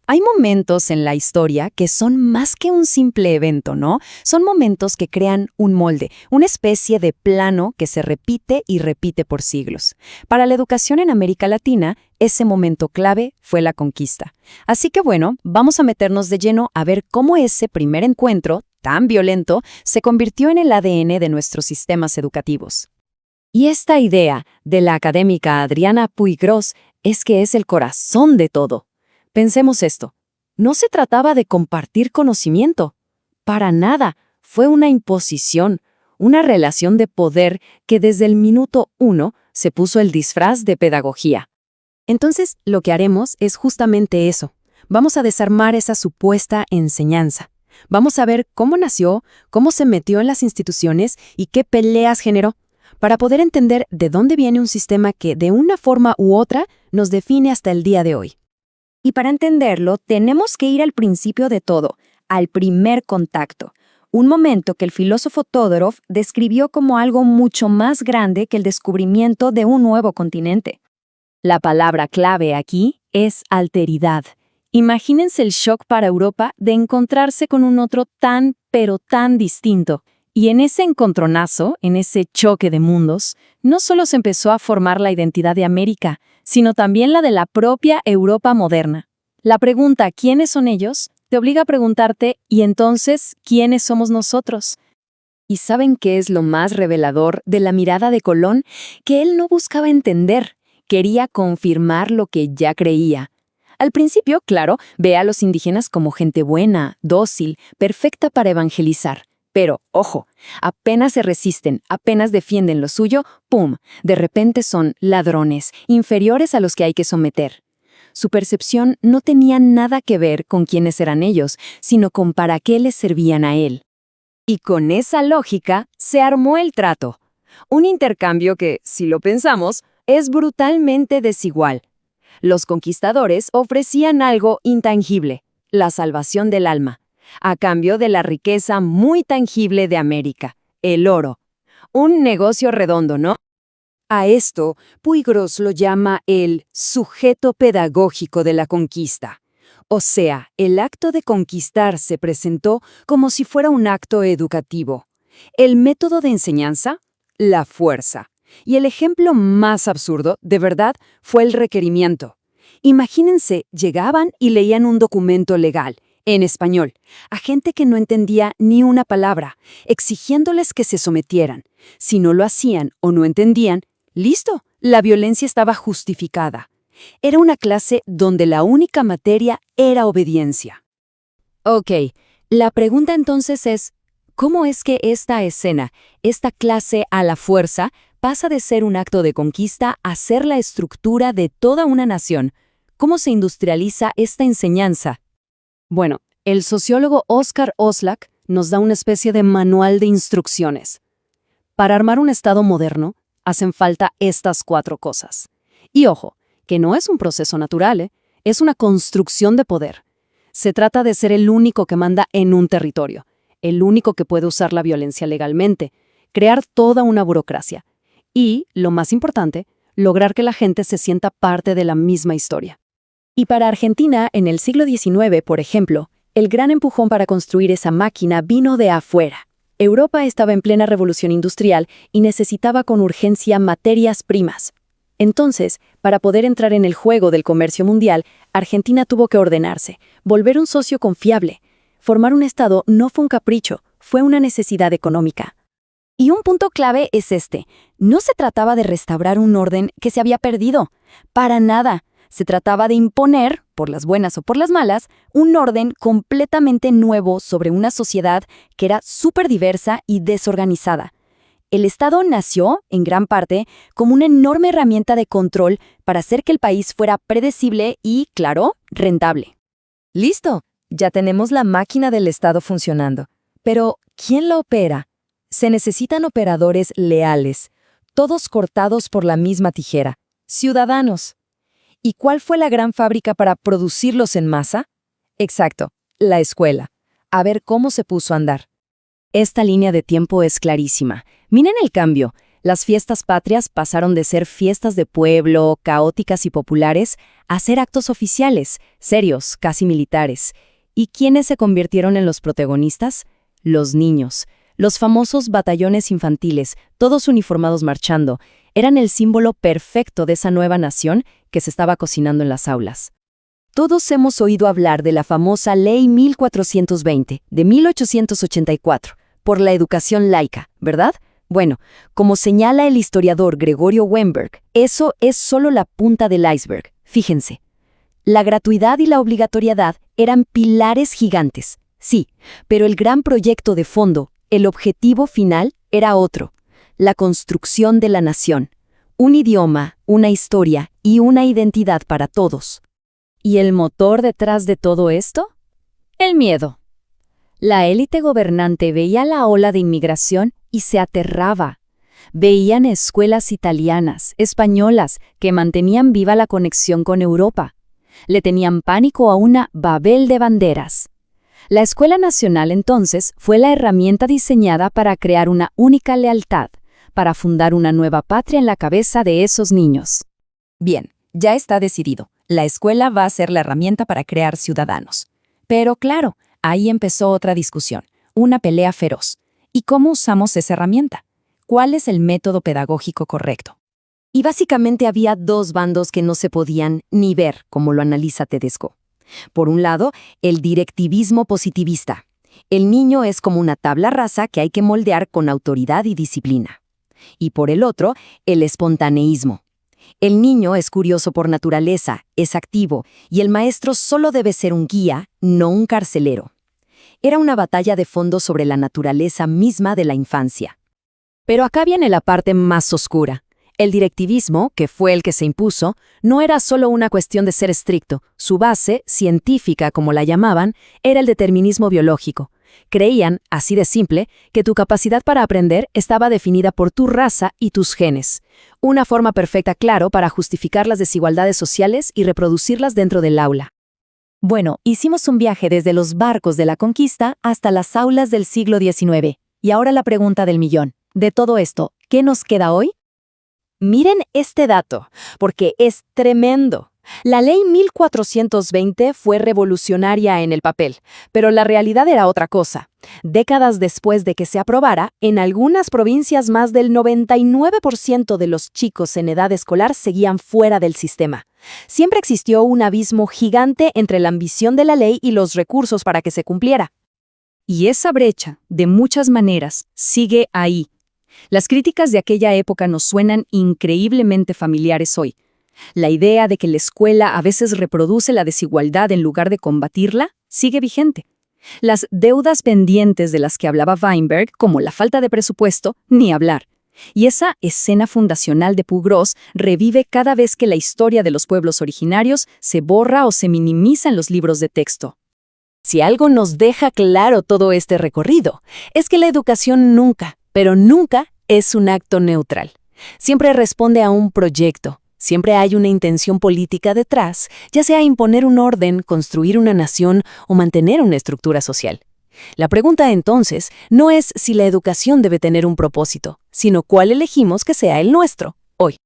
Hay momentos en la historia que son más que un simple evento, ¿no? Son momentos que crean un molde, una especie de plano que se repite y repite por siglos. Para la educación en América Latina, ese momento clave fue la conquista. Así que bueno, vamos a meternos de lleno a ver cómo ese primer encuentro, tan violento, se convirtió en el ADN de nuestros sistemas educativos. Y esta idea de la académica Adriana Puiggrós es que es el corazón de todo. Pensemos esto, no se trataba de compartir conocimiento, para nada, fue una imposición, una relación de poder que desde el minuto 1 se puso el disfraz de pedagogía. Entonces, lo que haremos es justamente eso, vamos a desarmar esa supuesta enseñanza. Vamos a ver cómo nació, cómo se metió en las instituciones y qué peleas generó, para poder entender de dónde viene un sistema que de una forma u otra nos define hasta el día de hoy. Y para entenderlo, tenemos que ir al principio de todo, al primer contacto, un momento que el filósofo Todorov describió como algo mucho más grande que el descubrimiento de un nuevo continente. La palabra clave aquí es alteridad. Imagínense el shock para Europa de encontrarse con un otro tan, pero tan distinto. Y en ese encontronazo, en ese choque de mundos, no solo se empezó a formar la identidad de América, sino también la de la propia Europa moderna. La pregunta ¿quiénes son ellos? Te obliga a preguntarte ¿y entonces quiénes somos nosotros? ¿Y saben qué es lo más revelador de la mirada de Colón? Que él no buscaba entender, quería confirmar lo que ya creía. Al principio, claro, ve a los indígenas como gente buena, dócil, perfecta para evangelizar. Pero, ojo, apenas se resisten, apenas defienden lo suyo, ¡pum!, de repente son ladrones, inferiores a los que hay que someter. Su percepción no tenía nada que ver con quiénes eran ellos, sino con para qué les servían a él. Y con esa lógica se armó el trato. Un intercambio que, si lo pensamos, es brutalmente desigual. Los conquistadores ofrecían algo intangible, la salvación del alma, a cambio de la riqueza muy tangible de América, el oro. Un negocio redondo, ¿no? A esto, Puiggrós lo llama el sujeto pedagógico de la conquista. O sea, el acto de conquistar se presentó como si fuera un acto educativo. El método de enseñanza, la fuerza. Y el ejemplo más absurdo, de verdad, fue el requerimiento. Imagínense, llegaban y leían un documento legal, en español, a gente que no entendía ni una palabra, exigiéndoles que se sometieran. Si no lo hacían o no entendían, ¡listo! La violencia estaba justificada. Era una clase donde la única materia era obediencia. Ok, la pregunta entonces es, ¿cómo es que esta escena, esta clase a la fuerza, pasa de ser un acto de conquista a ser la estructura de toda una nación? ¿Cómo se industrializa esta enseñanza? Bueno, el sociólogo Oscar Oslak nos da una especie de manual de instrucciones. Para armar un Estado moderno, hacen falta estas 4 cosas. Y ojo, que no es un proceso natural, es una construcción de poder. Se trata de ser el único que manda en un territorio, el único que puede usar la violencia legalmente, crear toda una burocracia. Y, lo más importante, lograr que la gente se sienta parte de la misma historia. Y para Argentina, en el siglo XIX, por ejemplo, el gran empujón para construir esa máquina vino de afuera. Europa estaba en plena revolución industrial y necesitaba con urgencia materias primas. Entonces, para poder entrar en el juego del comercio mundial, Argentina tuvo que ordenarse, volver un socio confiable. Formar un Estado no fue un capricho, fue una necesidad económica. Y un punto clave es este. No se trataba de restaurar un orden que se había perdido. Para nada. Se trataba de imponer, por las buenas o por las malas, un orden completamente nuevo sobre una sociedad que era súper diversa y desorganizada. El Estado nació, en gran parte, como una enorme herramienta de control para hacer que el país fuera predecible y, claro, rentable. ¡Listo! Ya tenemos la máquina del Estado funcionando. Pero, ¿quién la opera? Se necesitan operadores leales, todos cortados por la misma tijera, ciudadanos. ¿Y cuál fue la gran fábrica para producirlos en masa? Exacto, la escuela. A ver cómo se puso a andar. Esta línea de tiempo es clarísima. Miren el cambio. Las fiestas patrias pasaron de ser fiestas de pueblo, caóticas y populares, a ser actos oficiales, serios, casi militares. ¿Y quiénes se convirtieron en los protagonistas? Los niños. Los famosos batallones infantiles, todos uniformados marchando, eran el símbolo perfecto de esa nueva nación que se estaba cocinando en las aulas. Todos hemos oído hablar de la famosa Ley 1420, de 1884, por la educación laica, ¿verdad? Bueno, como señala el historiador Gregorio Weinberg, eso es solo la punta del iceberg. Fíjense, la gratuidad y la obligatoriedad eran pilares gigantes, sí, pero el gran proyecto de fondo, el objetivo final, era otro: la construcción de la nación. Un idioma, una historia y una identidad para todos. ¿Y el motor detrás de todo esto? El miedo. La élite gobernante veía la ola de inmigración y se aterraba. Veían escuelas italianas, españolas, que mantenían viva la conexión con Europa. Le tenían pánico a una Babel de banderas. La Escuela Nacional entonces fue la herramienta diseñada para crear una única lealtad, para fundar una nueva patria en la cabeza de esos niños. Bien, ya está decidido. La escuela va a ser la herramienta para crear ciudadanos. Pero claro, ahí empezó otra discusión, una pelea feroz. ¿Y cómo usamos esa herramienta? ¿Cuál es el método pedagógico correcto? Y básicamente había dos bandos que no se podían ni ver, como lo analiza Tedesco. Por un lado, el directivismo positivista. El niño es como una tabla rasa que hay que moldear con autoridad y disciplina. Y por el otro, el espontaneísmo. El niño es curioso por naturaleza, es activo, y el maestro solo debe ser un guía, no un carcelero. Era una batalla de fondo sobre la naturaleza misma de la infancia. Pero acá viene la parte más oscura. El directivismo, que fue el que se impuso, no era solo una cuestión de ser estricto. Su base, científica como la llamaban, era el determinismo biológico. Creían, así de simple, que tu capacidad para aprender estaba definida por tu raza y tus genes. Una forma perfecta, claro, para justificar las desigualdades sociales y reproducirlas dentro del aula. Bueno, hicimos un viaje desde los barcos de la conquista hasta las aulas del siglo XIX. Y ahora la pregunta del millón. De todo esto, ¿qué nos queda hoy? Miren este dato, porque es tremendo. La Ley 1420 fue revolucionaria en el papel, pero la realidad era otra cosa. Décadas después de que se aprobara, en algunas provincias más del 99% de los chicos en edad escolar seguían fuera del sistema. Siempre existió un abismo gigante entre la ambición de la ley y los recursos para que se cumpliera. Y esa brecha, de muchas maneras, sigue ahí. Las críticas de aquella época nos suenan increíblemente familiares hoy. La idea de que la escuela a veces reproduce la desigualdad en lugar de combatirla sigue vigente. Las deudas pendientes de las que hablaba Weinberg, como la falta de presupuesto, ni hablar. Y esa escena fundacional de Pugros revive cada vez que la historia de los pueblos originarios se borra o se minimiza en los libros de texto. Si algo nos deja claro todo este recorrido, es que la educación nunca, pero nunca es un acto neutral. Siempre responde a un proyecto. Siempre hay una intención política detrás, ya sea imponer un orden, construir una nación o mantener una estructura social. La pregunta entonces no es si la educación debe tener un propósito, sino cuál elegimos que sea el nuestro, hoy.